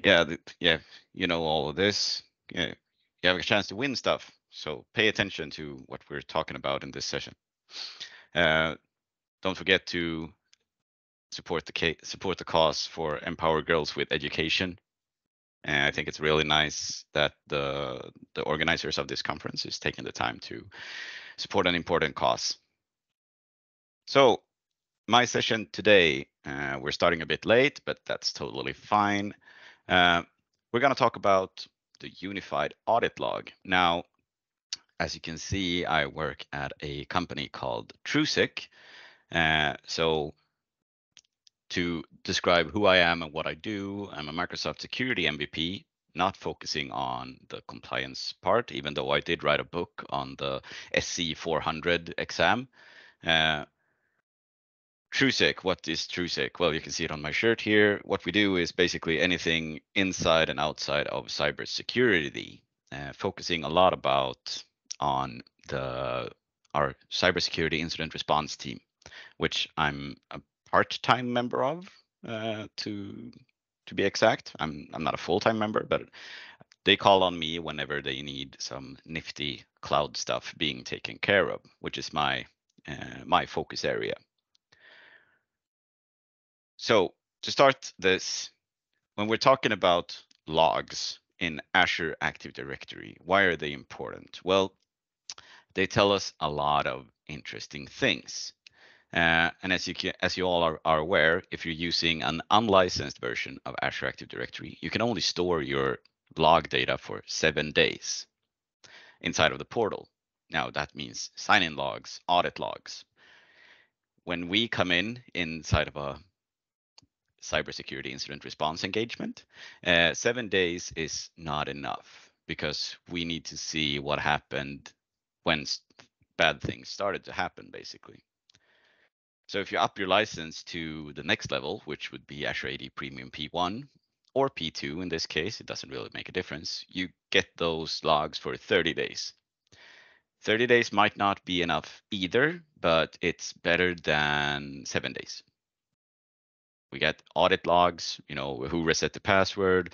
Yeah, yeah, you know all of this. Yeah, you have a chance to win stuff. So pay attention to what we're talking about in this session. Uh, don't forget to support the cause for Empower Girls with Education. And I think it's really nice that the organizers of this conference is taking the time to support an important cause. So my session today, we're starting a bit late, but that's totally fine. Uh, we're going to talk about the unified audit log. Now, as you can see, I work at a company called TrueSec. So to describe who I am and what I do, I'm a Microsoft Security MVP, not focusing on the compliance part, even though I did write a book on the SC 400 exam. Uh, TrueSec, what is TrueSec? Well, you can see it on my shirt here. What we do is basically anything inside and outside of cybersecurity, focusing a lot about on our cybersecurity incident response team, which I'm a part-time member of, to be exact. I'm not a full-time member, but they call on me whenever they need some nifty cloud stuff being taken care of, which is my focus area. So to start this, when we're talking about logs in Azure Active Directory, why are they important? Well, they tell us a lot of interesting things. And as you all are aware, if you're using an unlicensed version of Azure Active Directory, you can only store your log data for 7 days inside of the portal. Now that means sign-in logs, audit logs. When we come in inside of a cybersecurity incident response engagement, 7 days is not enough because we need to see what happened when bad things started to happen, basically. So if you up your license to the next level, which would be Azure AD Premium P1 or P2 in this case, it doesn't really make a difference. You get those logs for 30 days. 30 days might not be enough either, but it's better than 7 days. We get audit logs, who reset the password,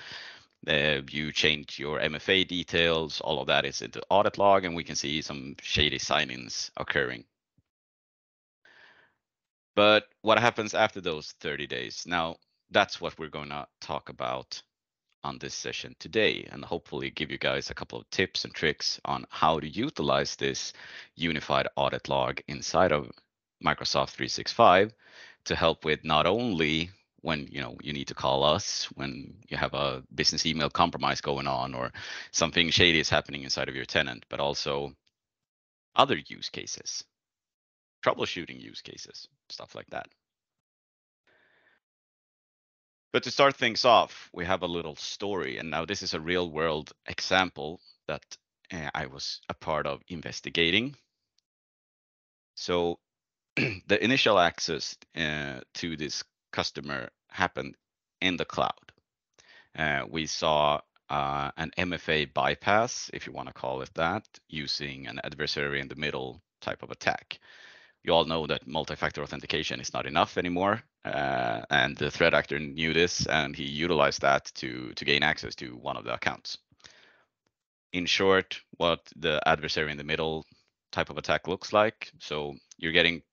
you change your MFA details, all of that is in the audit log, and we can see some shady sign-ins occurring. But what happens after those 30 days? Now, that's what we're going to talk about on this session today, and hopefully give you guys a couple of tips and tricks on how to utilize this unified audit log inside of Microsoft 365 to help with not only when you need to call us when you have a business email compromise going on or something shady is happening inside of your tenant, but also other use cases, troubleshooting use cases, stuff like that. But to start things off, we have a little story. And now this is a real world example that I was a part of investigating. So the initial access to this customer happened in the cloud. We saw an MFA bypass, if you want to call it that, using an adversary in the middle type of attack. You all know that multi-factor authentication is not enough anymore, and the threat actor knew this, and he utilized that to gain access to one of the accounts. In short, what the adversary in the middle type of attack looks like. So you're getting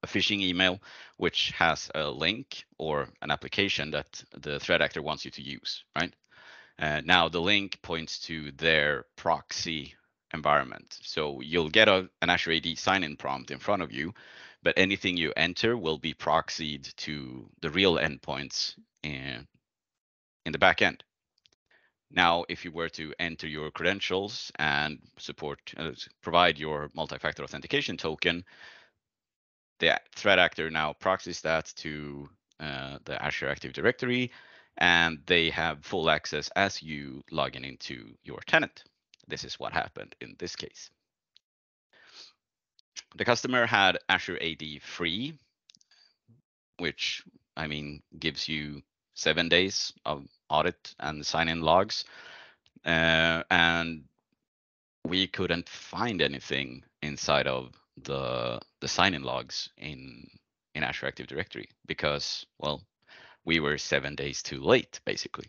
a phishing email which has a link or an application that the threat actor wants you to use, right? Now the link points to their proxy environment. So you'll get an Azure AD sign-in prompt in front of you, but anything you enter will be proxied to the real endpoints in the back end. Now, if you were to enter your credentials and provide your multi-factor authentication token, the threat actor now proxies that to the Azure Active Directory, and they have full access as you log in into your tenant. This is what happened in this case. The customer had Azure AD free, which gives you 7 days of audit and sign-in logs, and we couldn't find anything inside of the sign-in logs in Azure Active Directory because, well, we were 7 days too late, basically.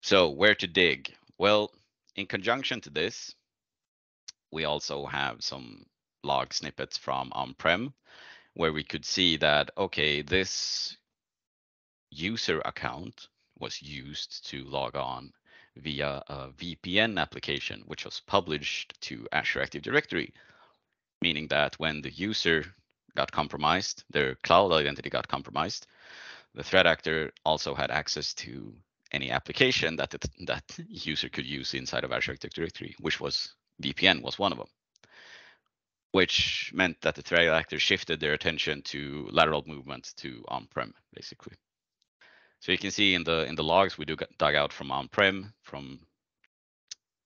So where to dig? Well, in conjunction to this, we also have some log snippets from on-prem where we could see that, okay, this user account was used to log on via a VPN application, which was published to Azure Active Directory, meaning that when the user got compromised, their cloud identity got compromised, the threat actor also had access to any application that user could use inside of Azure Active Directory, which was VPN was one of them, which meant that the threat actor shifted their attention to lateral movement to on-prem, basically. So you can see in the logs we dug out from on-prem, from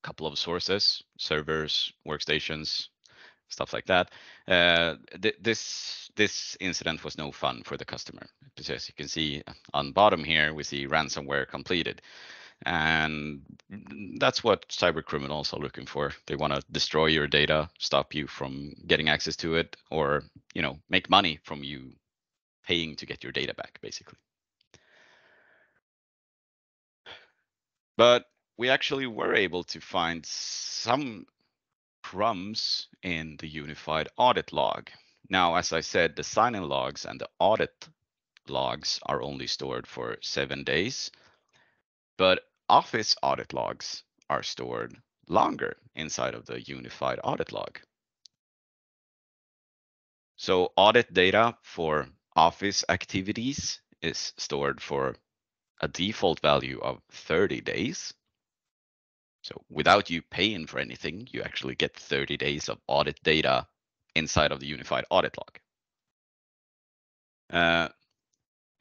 a couple of sources, servers, workstations, stuff like that. This incident was no fun for the customer, because as you can see on bottom here, we see ransomware completed, and that's what cyber criminals are looking for. They want to destroy your data, stop you from getting access to it, or make money from you paying to get your data back, basically. But we actually were able to find some crumbs in the unified audit log. Now, as I said, the sign-in logs and the audit logs are only stored for 7 days, but Office audit logs are stored longer inside of the unified audit log. So audit data for Office activities is stored for a default value of 30 days. So without you paying for anything, you actually get 30 days of audit data inside of the unified audit log.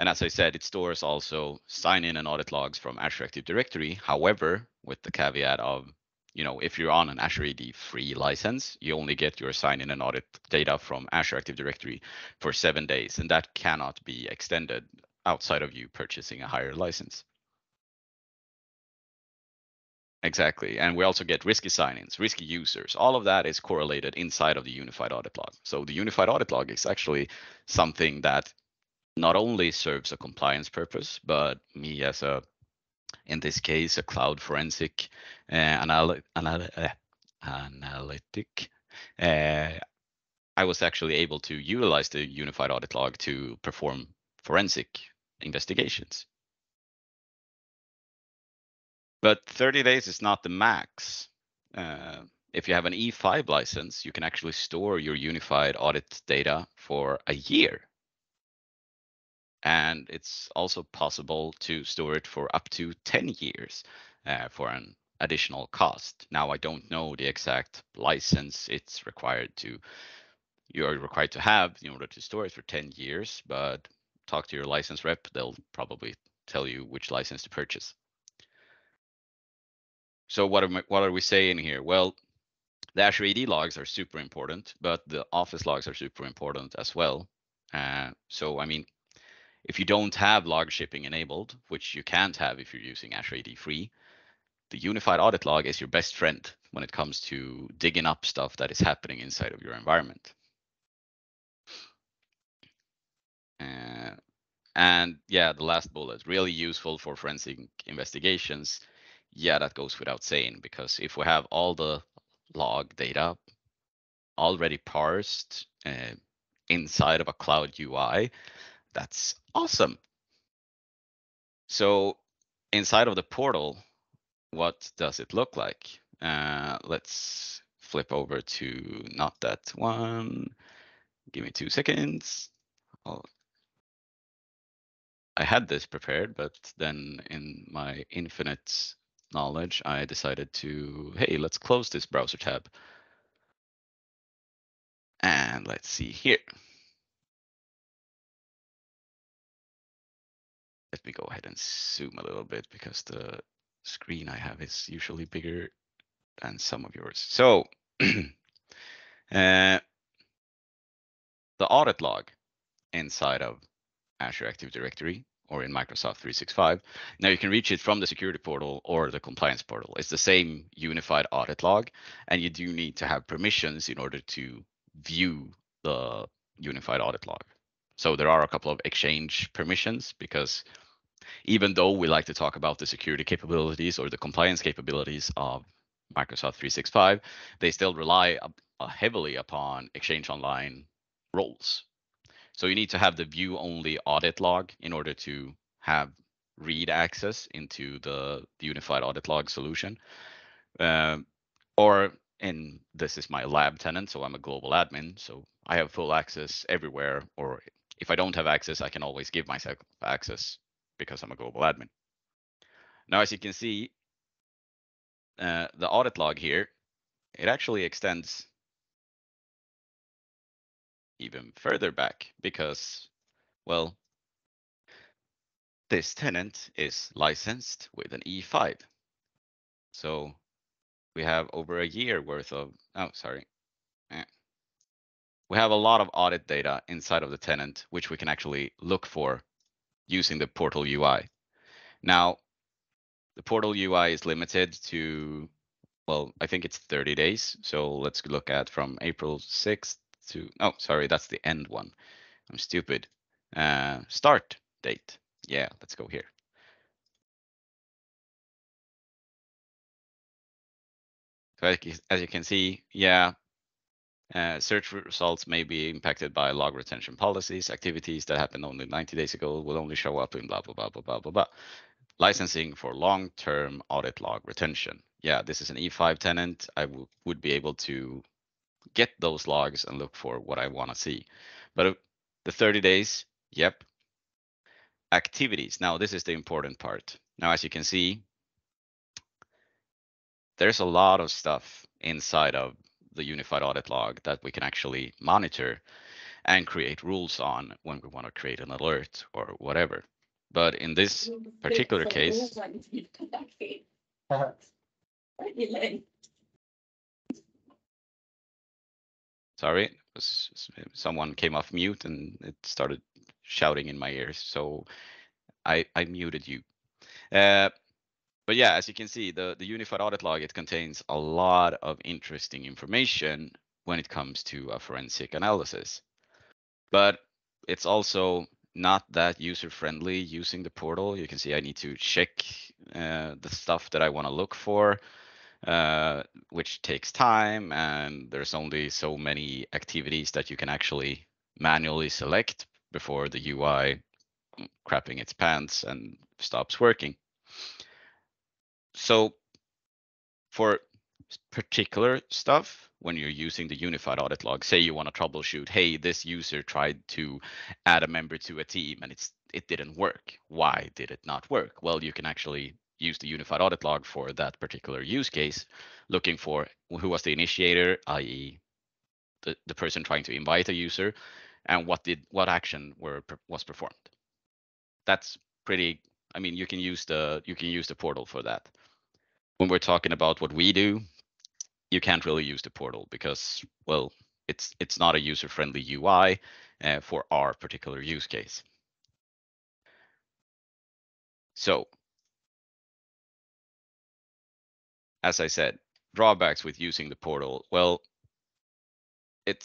And as I said, it stores also sign-in and audit logs from Azure Active Directory. However, with the caveat of, if you're on an Azure AD free license, you only get your sign-in and audit data from Azure Active Directory for 7 days, and that cannot be extended outside of you purchasing a higher license. Exactly. And we also get risky sign-ins, risky users. All of that is correlated inside of the unified audit log. So the unified audit log is actually something that not only serves a compliance purpose, but me as in this case, a cloud forensic analytic, I was actually able to utilize the unified audit log to perform forensic investigations. But 30 days is not the max. If you have an E5 license, you can actually store your unified audit data for a year. And it's also possible to store it for up to 10 years for an additional cost. Now, I don't know the exact license you're required to have in order to store it for 10 years, but talk to your license rep, they'll probably tell you which license to purchase. So what are we saying here? Well, the Azure AD logs are super important, but the Office logs are super important as well. So, I mean, if you don't have log shipping enabled, which you can't have if you're using Azure AD free, the unified audit log is your best friend when it comes to digging up stuff that is happening inside of your environment. And yeah, the last bullet, really useful for forensic investigations. Yeah, that goes without saying, because if we have all the log data already parsed inside of a cloud UI, that's awesome. So inside of the portal, what does it look like? Let's flip over to not that one. Give me 2 seconds. I had this prepared, but then in my infinite knowledge, I decided to, hey, let's close this browser tab. And let's see here. Let me go ahead and zoom a little bit because the screen I have is usually bigger than some of yours. So the audit log inside of Azure Active Directory or in Microsoft 365. Now you can reach it from the security portal or the compliance portal. It's the same unified audit log, and you do need to have permissions in order to view the unified audit log. So there are a couple of exchange permissions because Even though we like to talk about the security capabilities or the compliance capabilities of Microsoft 365, they still rely heavily upon Exchange Online roles. So you need to have the view-only audit log in order to have read access into the unified audit log solution. Um, or in this is my lab tenant, so I'm a global admin, so I have full access everywhere. Or if I don't have access, I can always give myself access because I'm a global admin. Now, as you can see, the audit log here, it actually extends even further back because, well, this tenant is licensed with an E5. So we have over a year worth of, oh, sorry. We have a lot of audit data inside of the tenant, which we can actually look for using the portal UI. Now, the portal UI is limited to, well, I think it's 30 days. So let's look at from April 6th to, oh, sorry, that's the end one. I'm stupid. Start date. Yeah, let's go here. So as you can see, yeah, search results may be impacted by log retention policies. Activities that happened only 90 days ago will only show up in blah, blah, blah, blah, blah, blah, blah. Licensing for long-term audit log retention. Yeah, this is an E5 tenant. I would be able to get those logs and look for what I want to see. But the 30 days, yep. Activities. Now, this is the important part. Now, as you can see, there's a lot of stuff inside of the unified audit log that we can actually monitor and create rules on when we want to create an alert or whatever. But in this particular case, sorry, someone came off mute and it started shouting in my ears, so I muted you. But yeah, as you can see, the unified audit log, it contains a lot of interesting information when it comes to a forensic analysis. But it's also not that user friendly using the portal. You can see I need to check the stuff that I want to look for, which takes time, and there's only so many activities that you can actually manually select before the UI crapping its pants and stops working. So for particular stuff, when you're using the unified audit log, say you want to troubleshoot, hey, this user tried to add a member to a team and it didn't work. Why did it not work? Well, you can actually use the unified audit log for that particular use case, looking for who was the initiator, i.e. the person trying to invite a user, and what action was performed. That's pretty, I mean, you can use the portal for that. When we're talking about what we do, you can't really use the portal because, well, it's not a user-friendly UI for our particular use case. So, as I said, drawbacks with using the portal. Well, it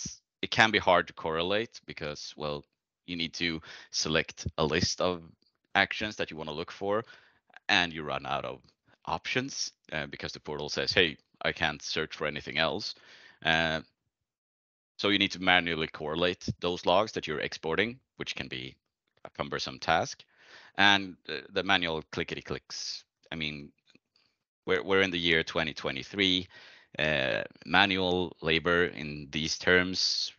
can be hard to correlate because, well, you need to select a list of actions that you want to look for, and you run out of options because the portal says, hey, I can't search for anything else. So you need to manually correlate those logs that you're exporting, which can be a cumbersome task. And the manual clickety clicks. I mean, we're in the year 2023. Manual labor in these terms,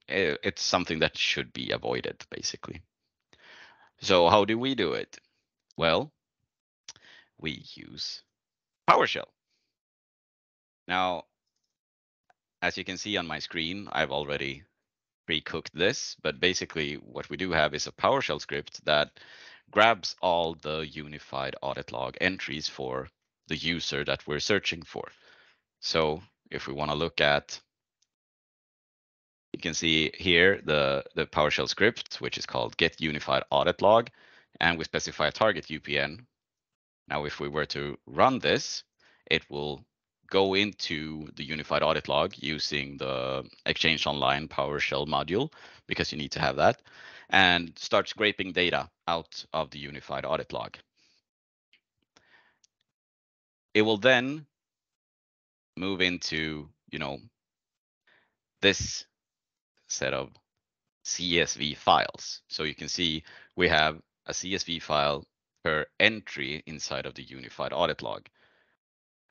it's something that should be avoided, basically. So how do we do it? Well, we use PowerShell. Now, as you can see on my screen, I've already pre-cooked this, but basically what we do have is a PowerShell script that grabs all the unified audit log entries for the user that we're searching for. So if we want to look at, you can see here the PowerShell script, which is called get unified audit log, and we specify a target UPN. Now, if we were to run this, it will go into the unified audit log using the Exchange Online PowerShell module, because you need to have that. and start scraping data out of the unified audit log. It will then move into, this set of CSV files. So you can see we have a CSV file per entry inside of the unified audit log.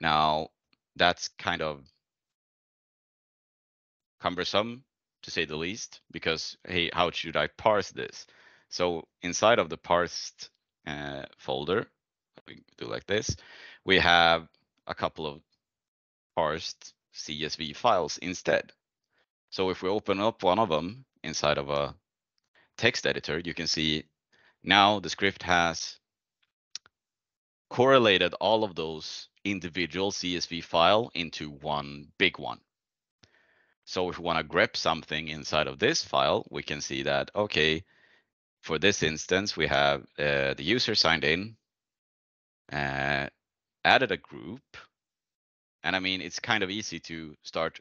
Now, that's kind of cumbersome, to say the least, because, hey, how should I parse this? So inside of the parsed folder, we do like this, we have a couple of parsed CSV files instead. So if we open up one of them inside of a text editor, you can see now the script has correlated all of those individual CSV file into one big one. So if we want to grep something inside of this file, we can see that, okay, for this instance, we have the user signed in, added a group. And I mean, it's kind of easy to start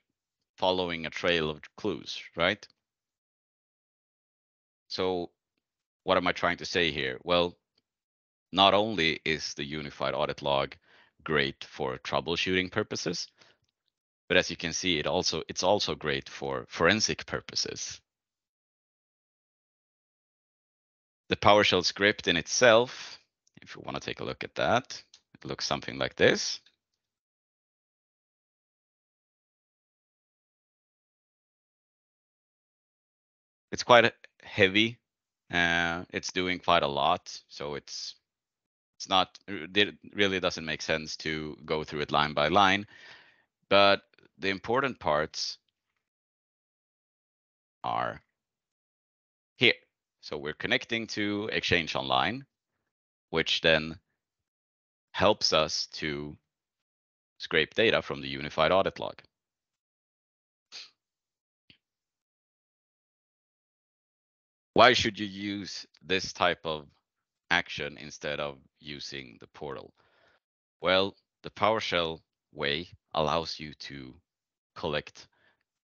following a trail of clues, right? So what am I trying to say here? Well, not only is the unified audit log great for troubleshooting purposes, but as you can see, it's also great for forensic purposes. The PowerShell script in itself, if you want to take a look at that, it looks something like this. It's quite heavy. It's doing quite a lot, so it really doesn't make sense to go through it line by line. But the important parts are here. So we're connecting to Exchange Online, which then helps us to scrape data from the unified audit log. Why should you use this type of action instead of using the portal? Well, the PowerShell way allows you to collect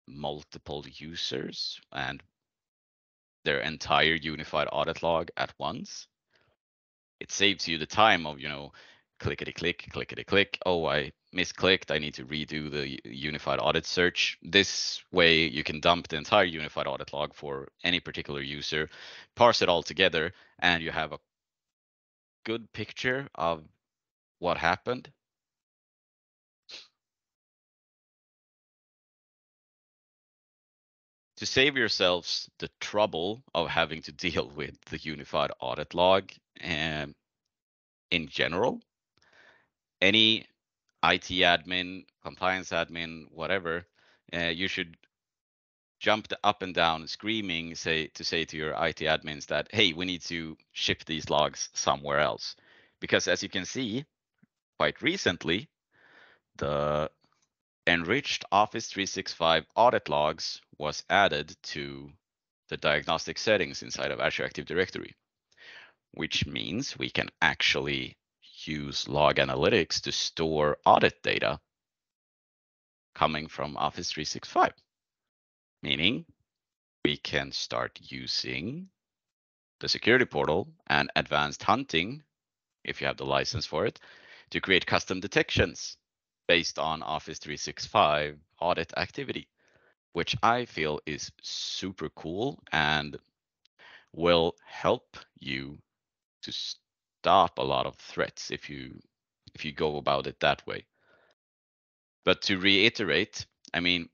multiple users and their entire unified audit log at once. It saves you the time of, clickety click, clickety click. Oh, I misclicked. I need to redo the unified audit search. This way, you can dump the entire unified audit log for any particular user, parse it all together, and you have a good picture of what happened. To save yourselves the trouble of having to deal with the unified audit log in general, any IT admin, compliance admin, whatever, you should jump up and down screaming to say to your IT admins that, hey, we need to ship these logs somewhere else. Because as you can see, quite recently, the enriched Office 365 audit logs was added to the diagnostic settings inside of Azure Active Directory, which means we can actually use log analytics to store audit data coming from Office 365, meaning we can start using the security portal and advanced hunting, if you have the license for it, to create custom detections based on Office 365 audit activity, which I feel is super cool and will help you to stop a lot of threats if you go about it that way. But to reiterate, I mean,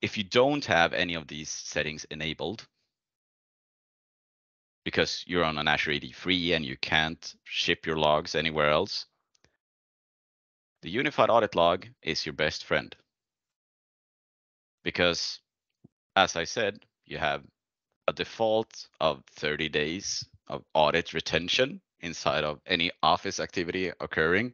if you don't have any of these settings enabled because you're on an Azure AD free and you can't ship your logs anywhere else, the unified audit log is your best friend. Because as I said, you have a default of 30 days of audit retention inside of any Office activity occurring.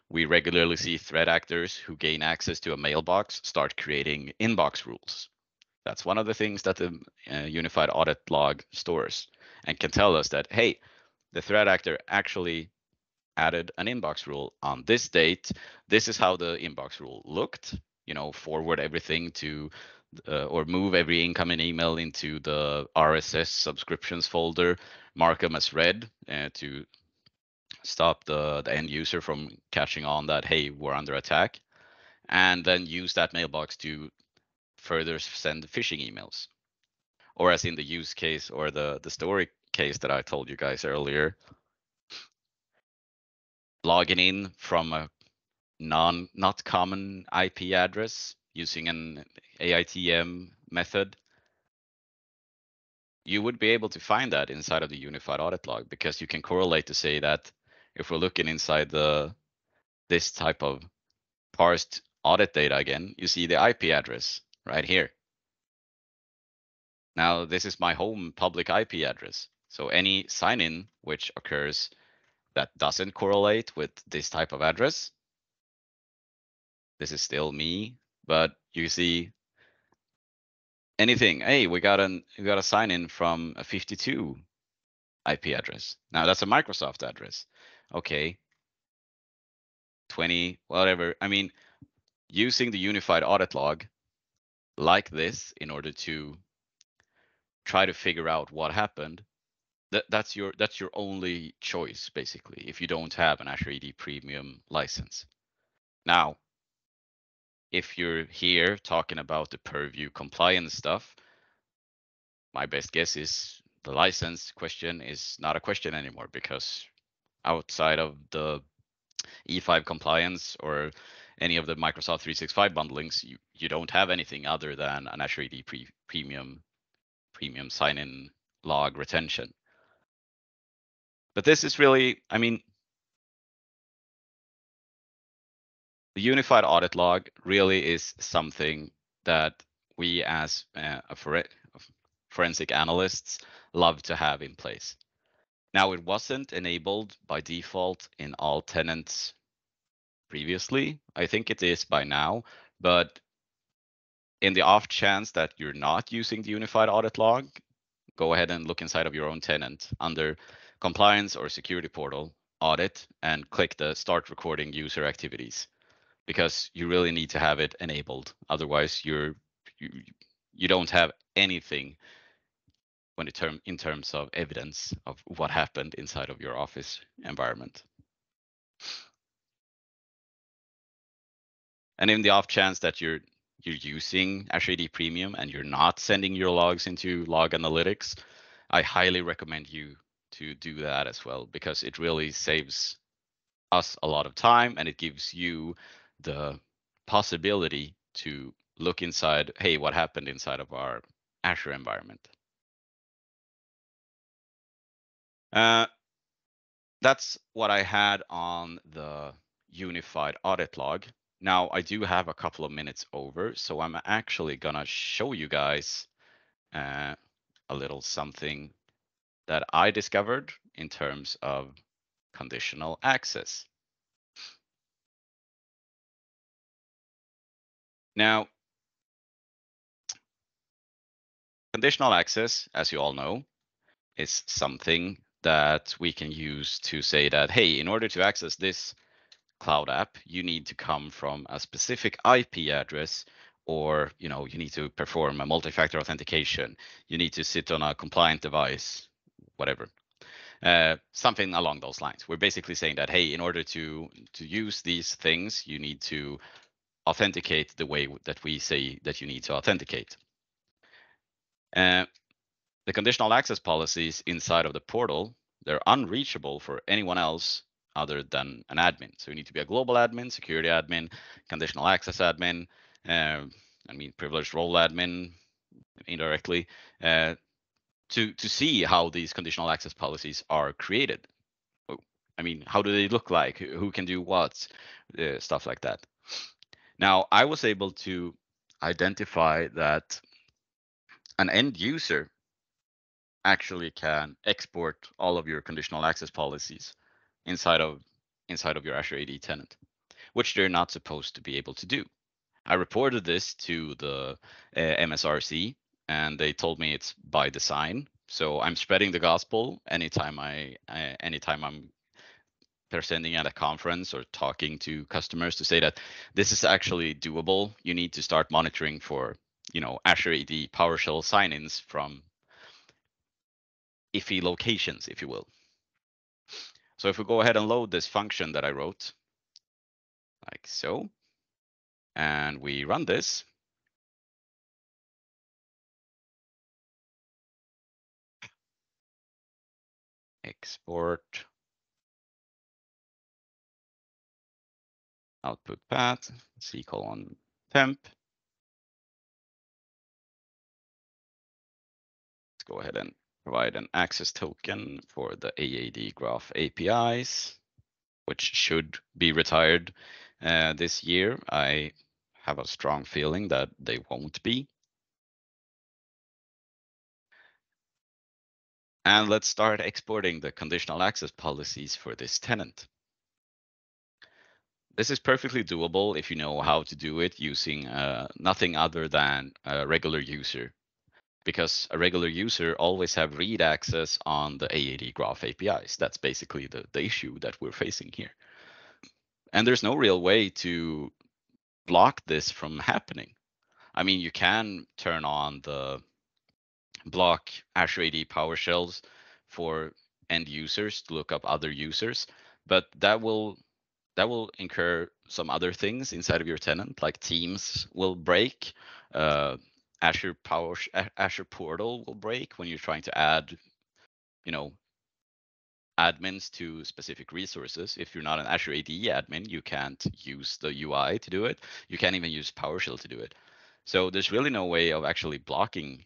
We regularly see threat actors who gain access to a mailbox start creating inbox rules. That's one of the things that the unified audit log stores and can tell us that, hey, the threat actor actually added an inbox rule on this date. This is how the inbox rule looked. Forward everything to or move every incoming email into the RSS subscriptions folder, mark them as read to stop the end user from catching on that, hey, we're under attack, and then use that mailbox to further send phishing emails. Or as in the use case or the story case that I told you guys earlier, logging in from a not common IP address using an AITM method, you would be able to find that inside of the unified audit log, because you can correlate to say that if we're looking inside this type of parsed audit data again, you see the IP address right here. Now this is my home public IP address. So any sign-in which occurs that doesn't correlate with this type of address, this is still me, but you see anything, hey, we got a sign in from a 52 IP address. Now that's a Microsoft address. Okay. 20, whatever. I mean, using the unified audit log like this in order to try to figure out what happened, that's your only choice basically if you don't have an Azure AD Premium license. Now, if you're here talking about the purview compliance stuff, my best guess is the license question is not a question anymore, because outside of the E5 compliance or any of the Microsoft 365 bundlings, you don't have anything other than an Azure AD premium sign-in log retention. But this is really, I mean, the unified audit log really is something that we as forensic analysts love to have in place. Now, it wasn't enabled by default in all tenants previously. I think it is by now, but in the off chance that you're not using the unified audit log, go ahead and look inside of your own tenant under compliance or security portal audit and click the start recording user activities, because you really need to have it enabled. Otherwise, you don't have anything when in terms of evidence of what happened inside of your office environment. And in the off chance that you're using Azure AD Premium and you're not sending your logs into Log Analytics, I highly recommend you to do that as well, because it really saves us a lot of time and it gives you the possibility to look inside, hey, what happened inside of our Azure environment. That's what I had on the unified audit log. Now I do have a couple of minutes over, so I'm actually gonna show you guys a little something that I discovered in terms of conditional access. Now, conditional access, as you all know, is something that we can use to say that, hey, in order to access this cloud app, you need to come from a specific IP address, or you need to perform a multi-factor authentication. You need to sit on a compliant device, whatever. Something along those lines. We're basically saying that, hey, in order to use these things, you need to authenticate the way that we say that you need to authenticate. The conditional access policies inside of the portal, they're unreachable for anyone else other than an admin. So you need to be a global admin, security admin, conditional access admin, privileged role admin indirectly, to see how these conditional access policies are created. I mean, how do they look like? Who can do what? Stuff like that. Now, I was able to identify that an end user actually can export all of your conditional access policies inside of your Azure AD tenant, which they're not supposed to be able to do. I reported this to the MSRC, and they told me it's by design. So I'm spreading the gospel anytime I'm presenting at a conference or talking to customers, to say that this is actually doable. You need to start monitoring for Azure AD PowerShell sign-ins from iffy locations, if you will. So if we go ahead and load this function that I wrote, like so, and we run this, export output path, C:temp. Let's go ahead and provide an access token for the AAD graph APIs, which should be retired this year. I have a strong feeling that they won't be. And let's start exporting the conditional access policies for this tenant. This is perfectly doable if you know how to do it using nothing other than a regular user, because a regular user always have read access on the AAD graph APIs. That's basically the issue that we're facing here. And there's no real way to block this from happening. I mean, you can turn on the block Azure AD PowerShells for end users to look up other users, but that will incur some other things inside of your tenant, like Teams will break, uh, Azure Portal will break when you're trying to add, admins to specific resources. If you're not an Azure AD admin, you can't use the UI to do it. You can't even use PowerShell to do it. So there's really no way of actually blocking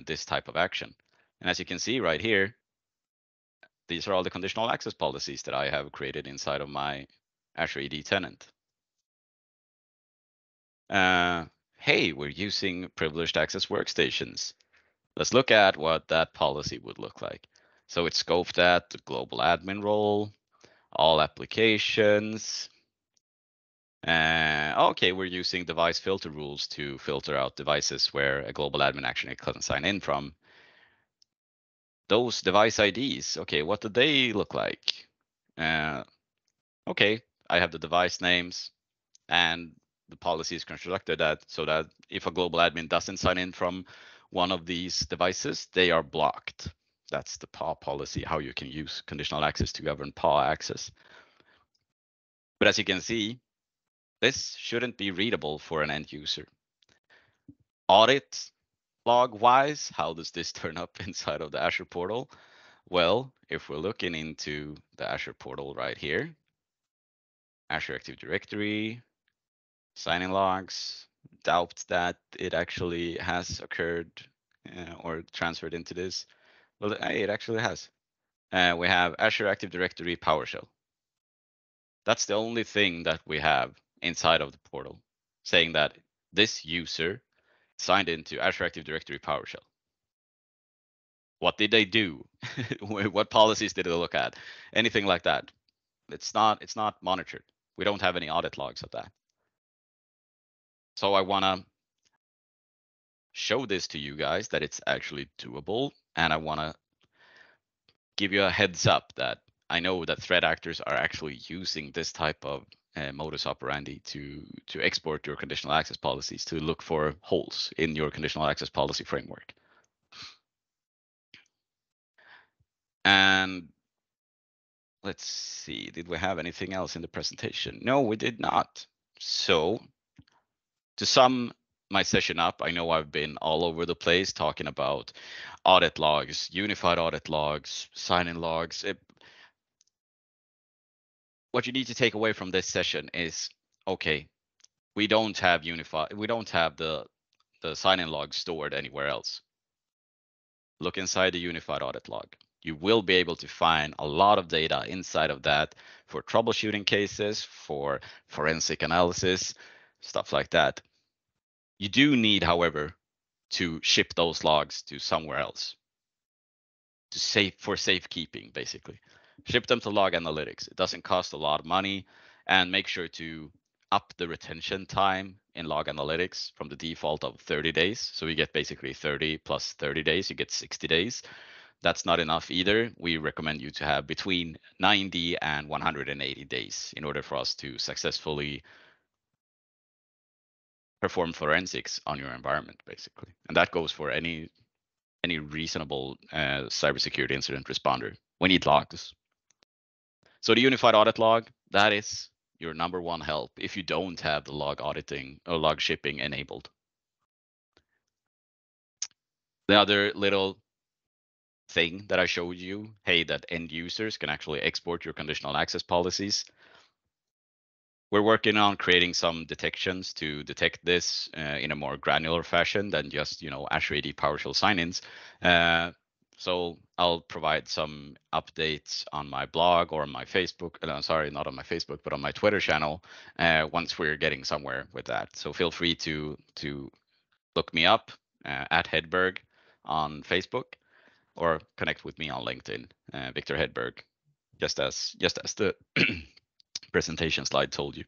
this type of action. And as you can see right here, these are all the conditional access policies that I have created inside of my Azure AD tenant. Hey, we're using privileged access workstations. Let's look at what that policy would look like. So it's scoped at the global admin role, all applications. Okay, we're using device filter rules to filter out devices where a global admin actually can sign in from. Those device IDs, okay, what do they look like? Okay, I have the device names, and the policy is constructed that so that if a global admin doesn't sign in from one of these devices, they are blocked. That's the PAW policy, how you can use conditional access to govern PAW access. But as you can see, this shouldn't be readable for an end user. Audit log wise, how does this turn up inside of the Azure portal? Well, if we're looking into the Azure portal right here, Azure Active Directory, signing logs, doubt that it actually has occurred or transferred into this. Well, hey, it actually has. We have Azure Active Directory PowerShell. That's the only thing that we have inside of the portal saying that this user signed into Azure Active Directory PowerShell. What did they do? What policies did they look at? Anything like that? It's not monitored. We don't have any audit logs of that. So I want to show this to you guys that it's actually doable, and I want to give you a heads up that I know that threat actors are actually using this type of modus operandi to export your conditional access policies to look for holes in your conditional access policy framework. And let's see, did we have anything else in the presentation? No, we did not. So to sum my session up, I know I've been all over the place talking about audit logs, unified audit logs, sign-in logs. What you need to take away from this session is, okay, we don't have the sign-in log stored anywhere else. Look inside the unified audit log. You will be able to find a lot of data inside of that for troubleshooting cases, for forensic analysis, stuff like that. You do need, however, to ship those logs to somewhere else for safekeeping, basically. Ship them to Log Analytics. It doesn't cost a lot of money, and make sure to up the retention time in Log Analytics from the default of 30 days. So you get basically 30 plus 30 days, you get 60 days. That's not enough either. We recommend you to have between 90 and 180 days in order for us to successfully perform forensics on your environment, basically. And that goes for any reasonable cybersecurity incident responder. We need logs. So the unified audit log, that is your number one help if you don't have the log auditing or log shipping enabled. The other little thing that I showed you, hey, that end users can actually export your conditional access policies. We're working on creating some detections to detect this in a more granular fashion than just, Azure AD PowerShell sign-ins. So I'll provide some updates on my blog or on my Facebook. Sorry, not on my Facebook, but on my Twitter channel once we're getting somewhere with that. So feel free to look me up at Hedberg on Facebook or connect with me on LinkedIn, Viktor Hedberg, just as the presentation slide told you.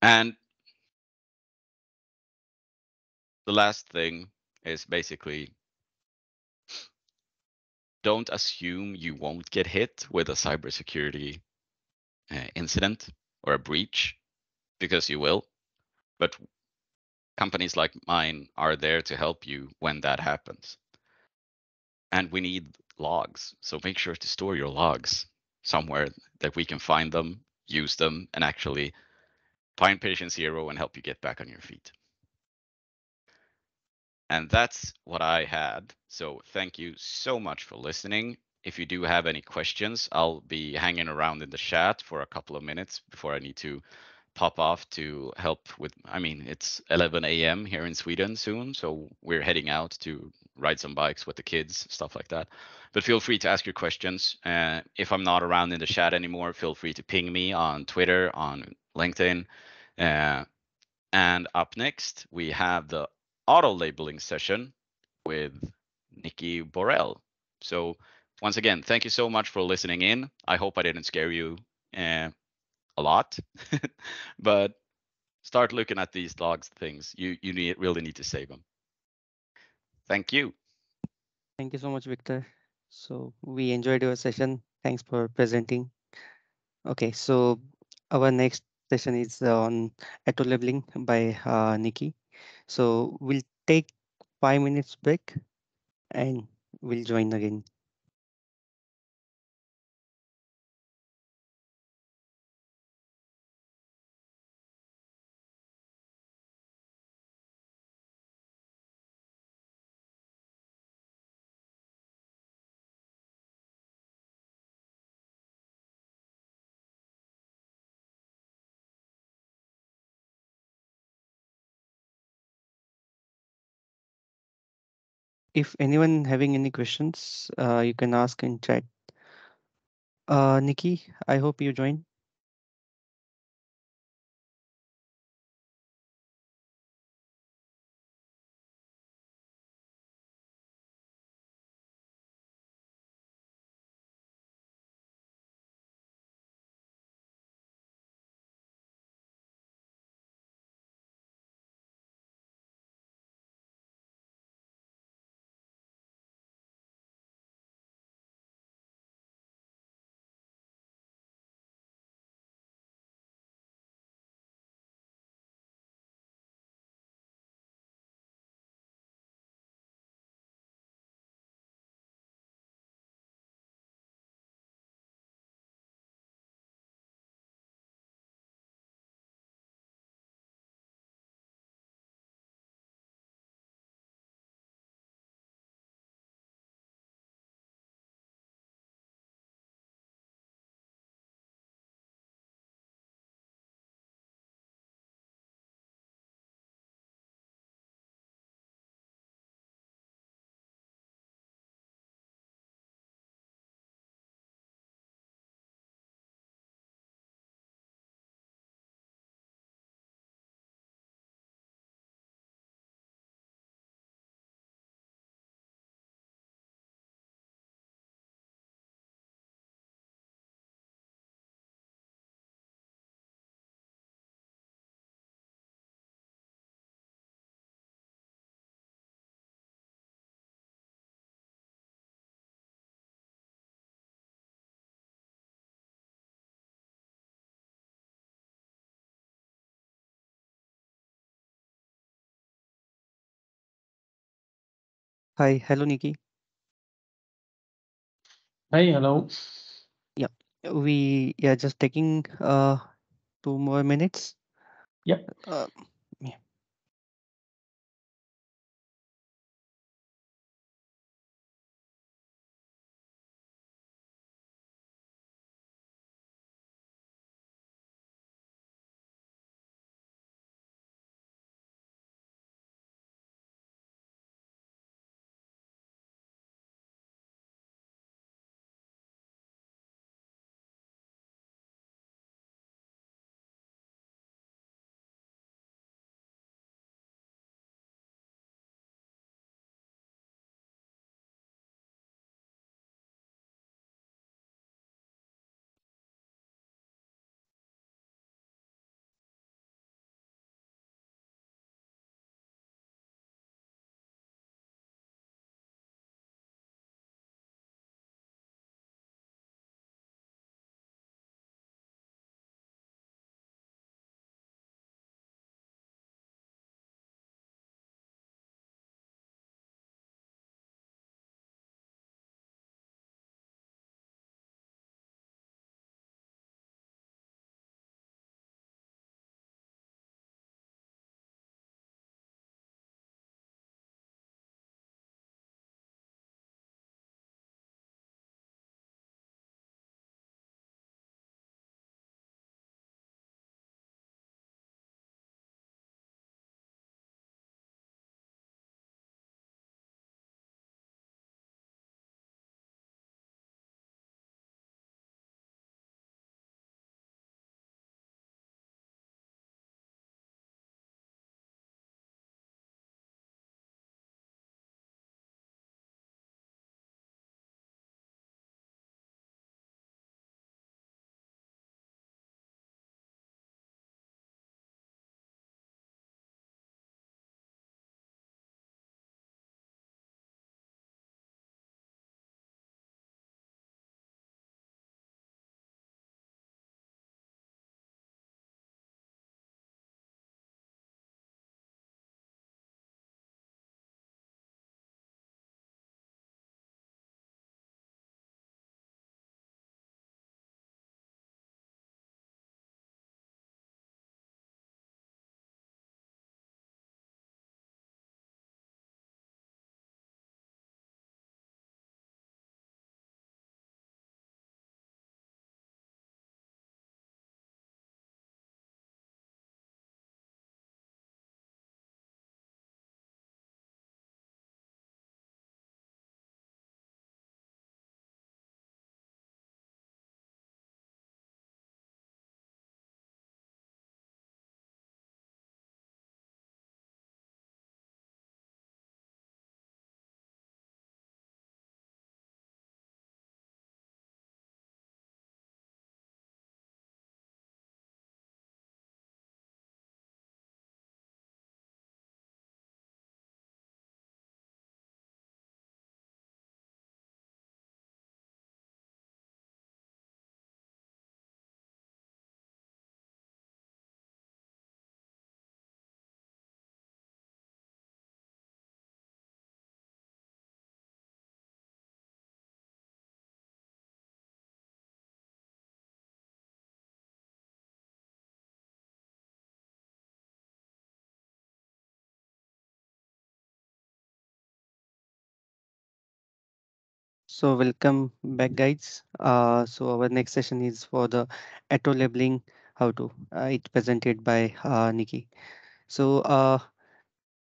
And the last thing is basically don't assume you won't get hit with a cybersecurity incident or a breach, because you will. But companies like mine are there to help you when that happens. And we need logs. So make sure to store your logs somewhere that we can find them, use them, and actually find patient zero and help you get back on your feet. And that's what I had. So thank you so much for listening. If you do have any questions, I'll be hanging around in the chat for a couple of minutes before I need to pop off to help with, it's 11 a.m. here in Sweden soon, so we're heading out to ride some bikes with the kids, stuff like that. But feel free to ask your questions. If I'm not around in the chat anymore, feel free to ping me on Twitter, on LinkedIn. And up next, we have the auto labeling session with Nikki Borrell. So once again, thank you so much for listening in. I hope I didn't scare you a lot, but start looking at these logs things. You really need to save them. Thank you. Thank you so much, Victor. So we enjoyed your session. Thanks for presenting. Okay, so our next session is on auto labeling by Nikki. So we'll take 5 minutes break and we'll join again. If anyone having any questions, you can ask in chat. Nikki, I hope you join. Hi, hello, Nikki. Hey, hello. Yeah, we just taking 2 more minutes. Yep. Uh, yeah. So welcome back, guys. So our next session is for the auto labeling how to. It presented by Nikki. So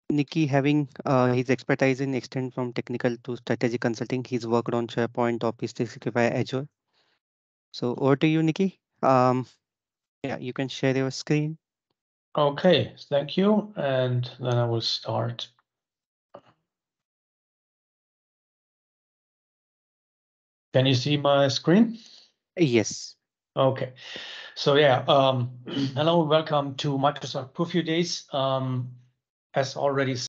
Nikki having his expertise in extend from technical to strategy consulting. He's worked on SharePoint, Office 365, Azure. So over to you, Nikki. Yeah, you can share your screen. Okay, thank you. And then I will start. Can you see my screen? Yes. Okay. So yeah, hello, welcome to Microsoft Preview Days. As already